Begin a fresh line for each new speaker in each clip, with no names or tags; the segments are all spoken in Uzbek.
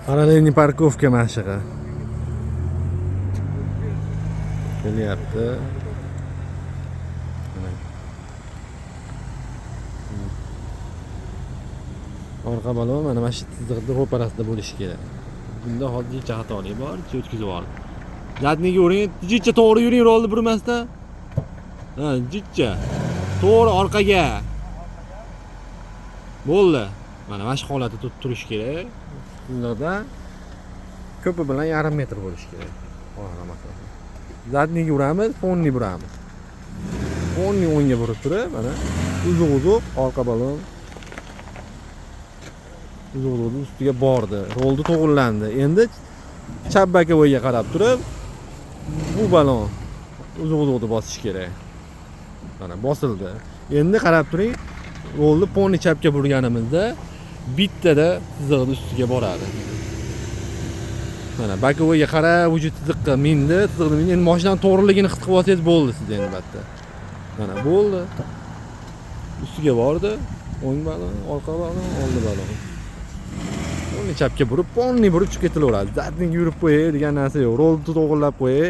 Parallelniy parkovka mashig'i. Kelyapti. Orqa balon mana shu chiziqda ro'parasida bo'lishi kerak. Bunda hozir xatolik bor, o'tkazib yubordi. Zadniga o'ring, jicha to'g'ri yuring, rolni burmasdan. Ha, jicha. To'g'ri orqaga. Bo'ldi. Mana shu holatda turish kerak. Bunda ko'pi bilan yarim metr bo'lishi kerak. Zadniga uramiz, fonni buramiz. Fonni o'ngga burib turib, mana uzuq orqa balon uzuq ustiga bordi. Rolni to'g'rilandi. Endi chap bokovoyga qarab turib, bu balon uzuqni bosish kerak. Mana bosildi. Endi qarab turing, rolni ponni chapga burganimizda bittada chiziqni ustiga boradi. Mana bokovoyga qarab, vujud chiziqqa mindi, chiziqni mindi. Endi mashinaning to'g'riligini his qilib olsangiz bo'ldi sizda endi batda. Mana bo'ldi. Ustiga bordi. O'ng balon, orqa balon, oldi balon. Ponni chapga burib, ponni burib chiqib ketilaveradi. Zadniga yurib qo'yay degan narsa yo'q. Rolni to'g'rilab qo'yay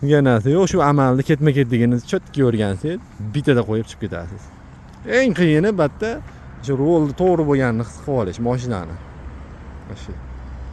degan narsa yo'q. Shu amalni ketma-ketligini chotga o'rgansangiz, bitada qo'yib chiqib ketasiz. Eng qiyini batda shu rolni to'g'ri bo'lganini his qilib olish mashinani. Mana shu